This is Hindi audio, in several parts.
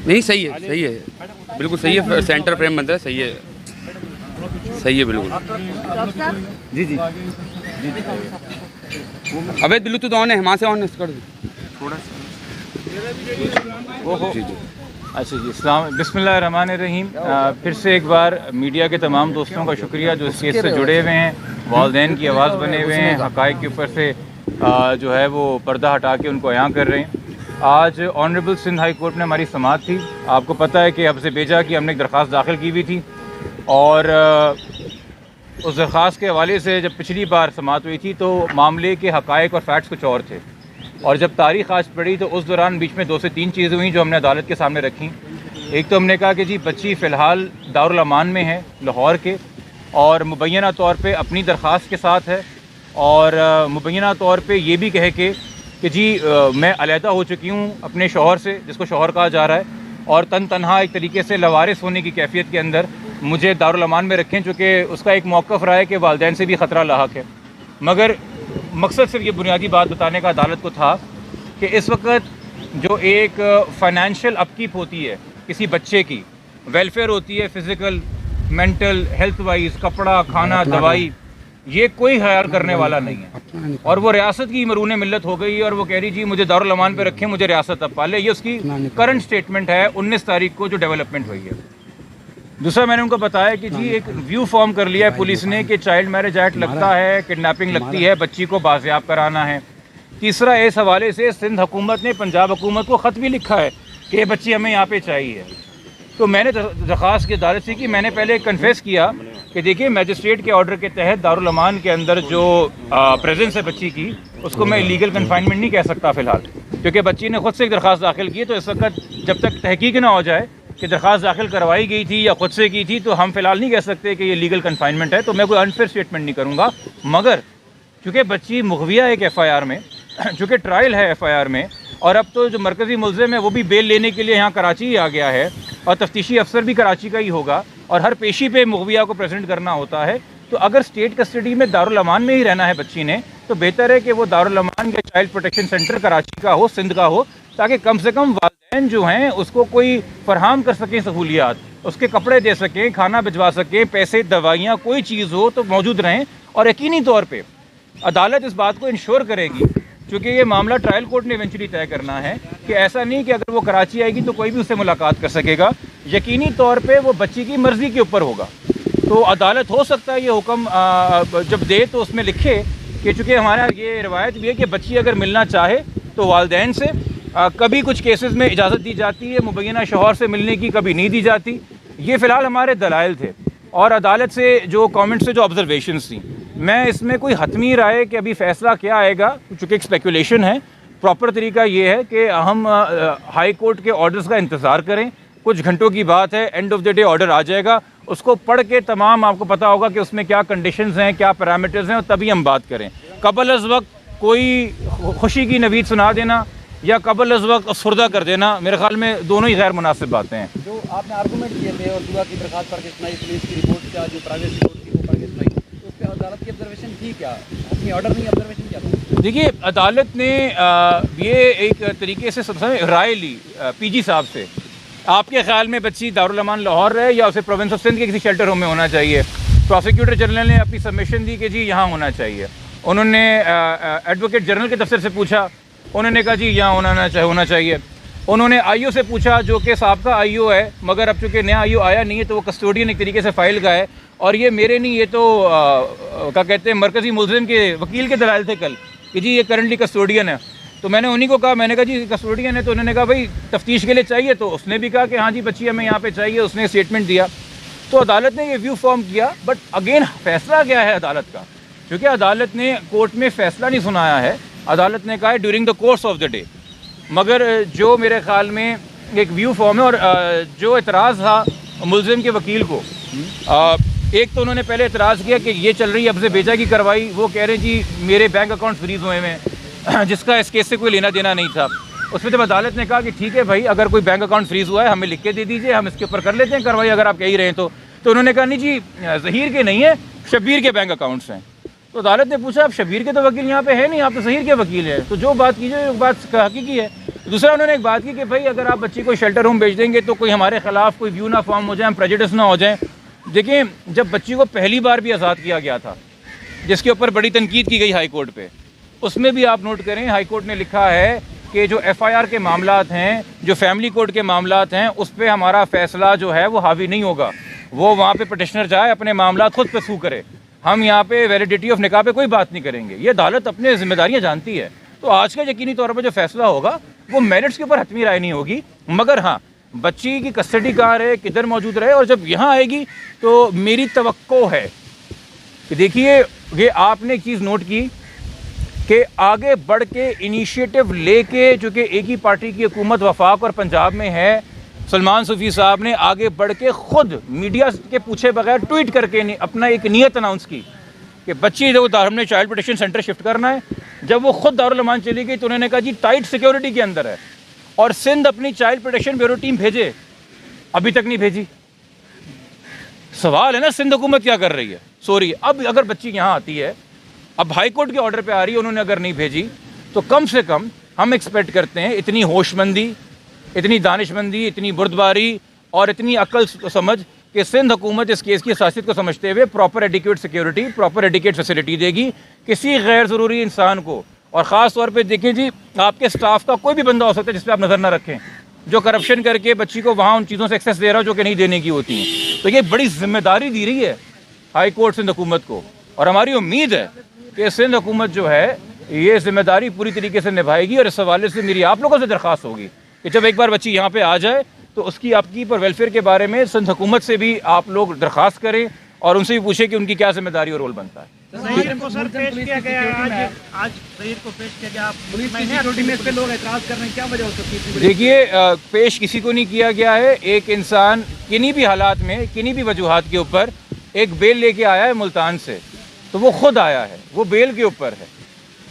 नहीं सही है, सही है, बिल्कुल सही है, सेंटर फ्रेम बनता है, सही है, सही है बिल्कुल। जी जी अबे ब्लूटूथ ऑन है, वहाँ से ऑन कर दो थोड़ा सा। जी जी अच्छा जी, बिस्मिल्लाहिर्रहमानिर्रहीम। फिर से एक बार मीडिया के तमाम दोस्तों का शुक्रिया जो इस केस से जुड़े हुए हैं, वालिदैन की आवाज़ बने हुए हैं, हक़ाइक़ के ऊपर से जो है वो पर्दा हटा के उनको अयां कर रहे हैं। आज ऑनरेबल सिंध हाई कोर्ट में हमारी समाअत थी। आपको पता है कि हमसे भेजा कि हमने एक दरख्वास्त दाखिल की हुई थी और उस दरख्वास्त के हवाले से जब पिछली बार समाअत हुई थी तो मामले के हक़ाइक़ और फैक्ट्स कुछ और थे, और जब तारीख़ आज पड़ी तो उस दौरान बीच में 2 से 3 चीज़ें हुई जो हमने अदालत के सामने रखी। एक तो हमने कहा कि जी बच्ची फ़िलहाल दारुल अमान में है लाहौर के, और मुबैना तौर पे अपनी दरख्वास्त के साथ है, और मुबैना तौर पे ये भी कहे कि जी मैं अलहदा हो चुकी हूँ अपने शौहर से, जिसको शौहर कहा जा रहा है, और तनहा एक तरीके से लवारिस होने की कैफियत के अंदर मुझे दारुल अमान में रखें, चूँकि उसका एक मौक़िफ़ रहा है कि वालिदैन से भी ख़तरा लाहक है। मगर मकसद सिर्फ ये बुनियादी बात बताने का अदालत को था कि इस वक्त जो एक फ़ाइनेंशियल अपकीप होती है किसी बच्चे की, वेलफेयर होती है फ़िज़िकल मेंटल हेल्थ वाइज, कपड़ा खाना दवाई, ये कोई ख्याल करने वाला नहीं है। और वो रियासत की मरून मिल्लत हो गई और वो कह रही जी मुझे दारुल अमान पे रखें, मुझे रियासत अब पाले। ये उसकी करंट स्टेटमेंट है 19 तारीख को जो डेवलपमेंट हुई है। दूसरा, मैंने उनको बताया कि जी एक व्यू फॉर्म कर लिया है पुलिस ने कि चाइल्ड मैरिज एक्ट लगता है, किडनैपिंग लगती है, बच्ची को बाजियाब कराना है। तीसरा, इस हवाले से सिंध हुकूमत ने पंजाब हुकूमत को ख़त भी लिखा है कि ये बच्ची हमें यहाँ पे चाहिए। तो मैंने दरख्वास्त की अदालत से की, मैंने पहले कन्फेस किया कि देखिए मजिस्ट्रेट के ऑर्डर के तहत दारुल अमान के अंदर जो प्रेजेंस है बच्ची की, उसको मैं इलीगल कन्फाइनमेंट नहीं कह सकता फ़िलहाल, क्योंकि बच्ची ने खुद से एक दरख्वास्त दाखिल की है। तो इस वक्त जब तक तहकीक ना हो जाए कि दरख्वास्त दाखिल करवाई गई थी या खुद से की थी, तो हम फ़िलहाल नहीं कह सकते कि ये लीगल कन्फाइनमेंट है। तो मैं कोई अनफेयर स्टेटमेंट नहीं करूँगा। मगर चूँकि बच्ची मुखबिया एक FIR में, चूँकि ट्रायल है FIR में, और अब तो जो मरकज़ी मुल्ज़िम है वो भी बेल लेने के लिए यहाँ कराची ही आ गया है, और तफ्तीशी अफसर भी कराची का ही होगा, और हर पेशी पे मुखबिया को प्रेजेंट करना होता है। तो अगर स्टेट कस्टडी में दारुल अमान में ही रहना है बच्ची ने, तो बेहतर है कि वो दारुल अमान या चाइल्ड प्रोटेक्शन सेंटर कराची का हो, सिंध का हो, ताकि कम से कम वालिदैन जो हैं उसको कोई फरहम कर सकें सहूलियात, उसके कपड़े दे सकें, खाना भिजवा सकें, पैसे दवाइयाँ कोई चीज़ हो तो मौजूद रहें। और यकीनी तौर पर अदालत इस बात को इंश्योर करेगी, क्योंकि ये मामला ट्रायल कोर्ट ने इवेंचुअली तय करना है, कि ऐसा नहीं कि अगर वो कराची आएगी तो कोई भी उससे मुलाकात कर सकेगा। यकीनी तौर पे वो बच्ची की मर्ज़ी के ऊपर होगा। तो अदालत हो सकता है ये हुक्म जब दे तो उसमें लिखे कि चूँकि हमारा ये रवायत भी है कि बच्ची अगर मिलना चाहे तो वालिदैन से कभी कुछ केसेस में इजाज़त दी जाती है, मुबैना शौहर से मिलने की कभी नहीं दी जाती। ये फ़िलहाल हमारे दलाइल थे, और अदालत से जो कमेंट्स से जो ऑब्जर्वेशंस थी, मैं इसमें कोई हतमी राय कि अभी फ़ैसला क्या आएगा, चूँकि एक स्पेकुलेशन है। प्रॉपर तरीका ये है कि हम हाई कोर्ट के ऑर्डर्स का इंतज़ार करें। कुछ घंटों की बात है, end of the day order आ जाएगा, उसको पढ़ के तमाम आपको पता होगा कि उसमें क्या कंडीशंस हैं, क्या पैरामीटर्स हैं, और तभी हम बात करें। कबल अज़ वक्त कोई खुशी की नवीद सुना देना या कबल अज़ वक्त अफसरदा कर देना, मेरे ख्याल में दोनों ही गैर मुनासिब बातें हैं। जो आपने आर्गूमेंट किए थे और दुआ की दरख्वास्त पढ़ के सुनाई, पुलिस की रिपोर्ट का जो प्राइवेसी रिपोर्ट थी वो पढ़ के सुनाई, तो उस पर अदालत की ऑब्जर्वेशन थी क्या? अपनी ऑर्डर नहीं, ऑब्जर्वेशन क्या था? देखिए, अदालत ने ये एक तरीके से सबसे राय ली PG साहब से। आपके ख्याल में बच्ची दारुल अमान लाहौर रहे या उसे प्रोविंस ऑफ सिंध के किसी शेल्टर होम में होना चाहिए? प्रोसिक्यूटर जनरल ने अपनी सबमिशन दी कि जी यहाँ होना चाहिए। उन्होंने एडवोकेट जनरल के दफ्तर से पूछा, उन्होंने कहा जी यहाँ होना चाहिए। उन्होंने IO से पूछा, जो कि साबका IO है, मगर अब चूँकि नया IO आया नहीं है तो वो कस्टोडियन एक तरीके से फ़ाइल का है, और ये मेरे नहीं, ये तो क्या कहते हैं मरकज़ी मुल्ज़िम के वकील के दलाइल थे कल कि जी ये करंटली कस्टोडियन है। तो मैंने उन्हीं को कहा, मैंने कहा जी कस्टोडियन है, तो उन्होंने कहा भाई तफ्तीश के लिए चाहिए, तो उसने भी कहा कि हाँ जी बच्ची हमें यहाँ पे चाहिए, उसने स्टेटमेंट दिया। तो अदालत ने ये व्यू फॉर्म किया। बट अगेन फ़ैसला क्या है अदालत का? क्योंकि अदालत ने कोर्ट में फ़ैसला नहीं सुनाया है, अदालत ने कहा है during the course of the day. मगर जो मेरे ख़्याल में एक व्यू फॉर्म है, और जो एतराज़ था मुल्ज़िम के वकील को, एक तो उन्होंने पहले एतराज़ किया कि ये चल रही है अब से बेजा की कार्रवाई, वो कह रहे हैं जी मेरे बैंक अकाउंट फ्रीज़ हुए हैं, जिसका इस केस से कोई लेना देना नहीं था। उसमें जब अदालत ने कहा कि ठीक है भाई, अगर कोई बैंक अकाउंट फ्रीज़ हुआ है हमें लिख के दे दीजिए, हम इसके ऊपर कर लेते हैं कार्रवाई, अगर आप कह ही रहे हैं तो उन्होंने कहा नहीं जी ज़हीर के नहीं है, शब्बीर के बैंक अकाउंट्स हैं। तो अदालत ने पूछा अब शब्बीर के तो वकील यहाँ पे है नहीं, आप तो ज़हीर के वकील हैं, तो जो बात कीजिए वो बात हकीकी है। दूसरा उन्होंने एक बात की कि भाई अगर आप बच्ची को शेल्टर होम भेज देंगे तो कोई हमारे खिलाफ कोई व्यू ना फॉर्म हो जाए, हम प्रेजुडिस ना हो जाए। देखिए, जब बच्ची को पहली बार भी आज़ाद किया गया था, जिसके ऊपर बड़ी तनकीद की गई हाई कोर्ट पे, उसमें भी आप नोट करें हाई कोर्ट ने लिखा है कि जो FIR के मामलात हैं, जो फैमिली कोर्ट के मामलात हैं, उस पर हमारा फ़ैसला जो है वो हावी नहीं होगा। वो वहाँ पे पटिशनर जाए, अपने मामलात खुद परसू करे, हम यहाँ पे वैलिडिटी ऑफ निकाह पे कोई बात नहीं करेंगे। ये अदालत अपने जिम्मेदारियाँ जानती है। तो आज का यकीनी तौर पर जो फैसला होगा वो मेरिट्स के ऊपर हतमी राय नहीं होगी, मगर हाँ, बच्ची की कस्टडी कहाँ रहे, किधर मौजूद रहे, और जब यहाँ आएगी तो मेरी तवक्को है कि देखिए, ये आपने एक चीज़ नोट की कि आगे बढ़ के इनिशिएटिव लेके, जो कि एक ही पार्टी की हुकूमत वफाक और पंजाब में है, सलमान सूफी साहब ने आगे बढ़ के खुद मीडिया के पूछे बगैर ट्वीट करके अपना एक नीयत अनाउंस की कि बच्ची जो हमने चाइल्ड प्रोटेक्शन सेंटर शिफ्ट करना है। जब वो खुद दारुल अमान चली गई तो उन्होंने कहा जी टाइट सिक्योरिटी के अंदर है, और सिंध अपनी चाइल्ड प्रोटेक्शन ब्यूरो टीम भेजे, अभी तक नहीं भेजी। सवाल है ना, सिंध हुकूमत क्या कर रही है? सॉरी, अब अगर बच्ची यहाँ आती है, अब हाई कोर्ट के ऑर्डर पे आ रही है, उन्होंने अगर नहीं भेजी तो कम से कम हम एक्सपेक्ट करते हैं इतनी होशमंदी, इतनी दानिशमंदी, इतनी बुर्दबारी और इतनी अक्ल समझ कि सिंध हुकूमत इस केस की हसासियत को समझते हुए proper adequate security, proper adequate facility देगी किसी गैर ज़रूरी इंसान को। और ख़ास तौर पे देखें जी, आपके स्टाफ का कोई भी बंदा हो सकता है जिस पर आप नज़र ना रखें, जो करप्शन करके बच्ची को वहाँ उन चीज़ों से एक्सेस दे रहा हो जो कि नहीं देने की होती हैं। तो ये बड़ी जिम्मेदारी दी रही है हाई कोर्ट सिंध हुकूमत को, और हमारी उम्मीद है कि सिंध हुकूमत जो है ये जिम्मेदारी पूरी तरीके से निभाएगी। और इस हवाले से मेरी आप लोगों से दरख्वास्त होगी कि जब एक बार बच्ची यहाँ पे आ जाए तो उसकी आपकी पर वेलफेयर के बारे में सिंध हुकूमत से भी आप लोग दरख्वास्त करें और उनसे भी पूछें कि उनकी क्या जिम्मेदारी और रोल बनता है। देखिए, पेश किसी को नहीं किया गया है। एक इंसान किन्हीं भी हालात में, किन्हीं भी वजूहात के ऊपर एक बेल लेके आया है मुल्तान से, तो वो खुद आया है, वो बेल के ऊपर है।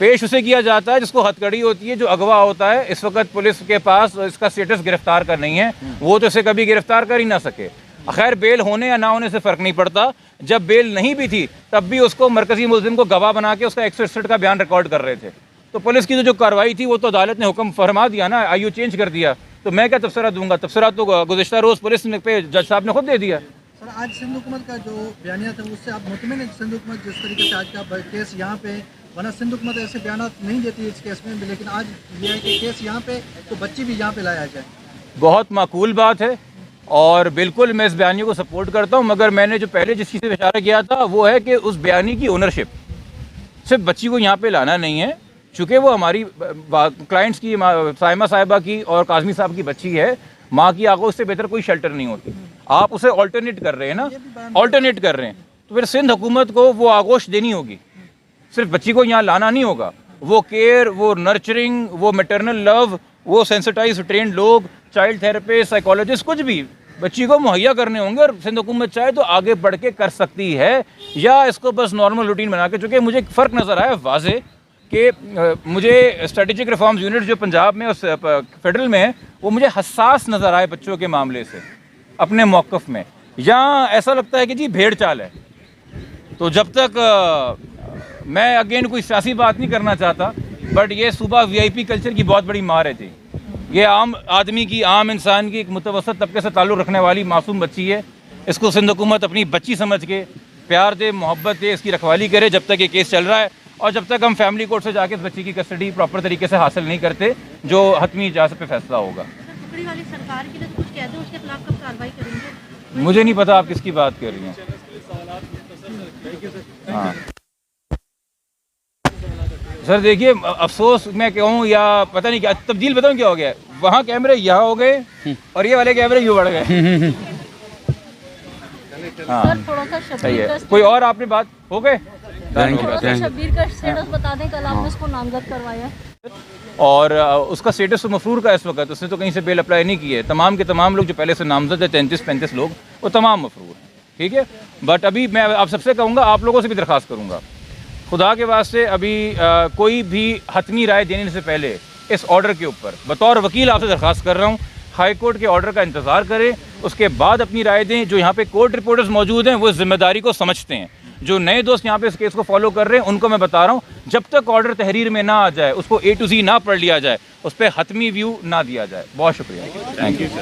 पेश उसे किया जाता है जिसको हथकड़ी होती है, जो अगवा होता है। इस वक्त पुलिस के पास इसका स्टेटस गिरफ्तार का नहीं है, वो तो इसे कभी गिरफ्तार कर ही ना सके। खैर, बेल होने या ना होने से फ़र्क नहीं पड़ता। जब बेल नहीं भी थी तब भी उसको मरकज़ी मुल्ज़िम को गवाह बना के उसका 161 का बयान रिकॉर्ड कर रहे थे। तो पुलिस की जो कार्रवाई थी वो तो अदालत ने हुक्म फरमा दिया ना, आईयू चेंज कर दिया, तो मैं क्या तबसरा दूंगा? तबसरा तो गुज़िश्ता रोज़ पुलिस पे जज साहब ने खुद दे दिया। सर, आज सिंध हुकूमत का जो बयानिया था उससे आप मुतमिन है? सिंध हुकूमत जिस तरीके से आज का केस यहाँ पे, वरना सिंध हुकूमत ऐसे बयान नहीं देती इस केस में, लेकिन आज ये है कि केस यहाँ पे तो बच्ची भी यहाँ पे लाया जाए। बहुत माकूल बात है और बिल्कुल मैं इस बयानी को सपोर्ट करता हूँ, मगर मैंने जो पहले जिस चीज़ से इशारा किया था वो है कि उस बयानी की ओनरशिप सिर्फ बच्ची को यहाँ पे लाना नहीं है, चूँकि वो हमारी क्लाइंट्स की, साइमा साहिबा की और काज़मी साहब की बच्ची है। माँ की आगोश से बेहतर कोई शेल्टर नहीं होती। आप उसे ऑल्टरनेट कर रहे हैं ना, ऑल्टरनेट कर रहे हैं, तो फिर सिंध हुकूमत को वो आगोश देनी होगी। सिर्फ बच्ची को यहाँ लाना नहीं होगा, वो केयर, वो नर्चरिंग, वो मैटरनल लव, वो सेंसिटाइज ट्रेंड लोग, चाइल्ड थेरेपिस्ट, साइकोलॉजिस्ट, कुछ भी बच्ची को मुहैया करने होंगे। और सिंध हुकूमत चाहे तो आगे बढ़ के कर सकती है, या इसको बस नॉर्मल रूटीन बना के। चूँकि मुझे फ़र्क नज़र आया वाज़े कि मुझे स्ट्रेटेजिक रिफॉर्म्स यूनिट जो पंजाब में और फेडरल में है, वो मुझे हसास नज़र आए बच्चों के मामले से अपने मौक़िफ़ में। यहाँ ऐसा लगता है कि जी भेड़ चाल है। तो जब तक मैं अगेन कोई सियासी बात नहीं करना चाहता, बट ये सूबा VIP कल्चर की बहुत बड़ी मार है जी। ये आम आदमी की, आम इंसान की, एक मुतवसत तबके से ताल्लुक़ रखने वाली मासूम बच्ची है। इसको सिंध हुकूमत अपनी बच्ची समझ के प्यार दे, मोहब्बत दे, इसकी रखवाली करे जब तक ये केस चल रहा है, और जब तक हम फैमिली कोर्ट से जाके इस बच्ची की कस्टडी प्रॉपर तरीके से हासिल नहीं करते, जो हतमी इजाज़त पे फैसला होगा। टुकड़ी वाली सरकार के लिए कुछ कह दो, उसके खिलाफ कब कार्रवाई करेंगे? मुझे नहीं पता आप किसकी बात कर रही हैं। हाँ सर, देखिए, अफसोस मैं कहूँ या पता नहीं क्या तब्दील, बताऊँ क्या हो गया है। वहाँ कैमरे यहाँ हो गए और ये वाले कैमरे यूँ बढ़ गए। हाँ, थोड़ा सा सही है। कोई और आपने बात हो गए? शब्बीर का स्टेटस बता दें, कल आपने उसको नामजद करवाया और उसका स्टेटस तो मफरूर का इस वक्त, उसने तो कहीं से बेल अप्लाई नहीं की है। तमाम के तमाम लोग जो पहले से नामजद है, 33-35 लोग, वो तमाम मफरूर हैं, ठीक है। बट अभी मैं आप सबसे कहूँगा, आप लोगों से भी दरख्वास्त करूँगा, खुदा के वास्ते अभी कोई भी हतमी राय देने से पहले इस ऑर्डर के ऊपर बतौर वकील आपसे दरख्वास्त कर रहा हूँ, हाई कोर्ट के ऑर्डर का इंतज़ार करें, उसके बाद अपनी राय दें। जो यहाँ पे कोर्ट रिपोर्टर्स मौजूद हैं वो जिम्मेदारी को समझते हैं। जो नए दोस्त यहाँ पे इस केस को फॉलो कर रहे हैं उनको मैं बता रहा हूँ, जब तक ऑर्डर तहरीर में ना आ जाए, उसको A to Z ना पढ़ लिया जाए, उस पर हतमी व्यू ना दिया जाए। बहुत शुक्रिया, थैंक यू।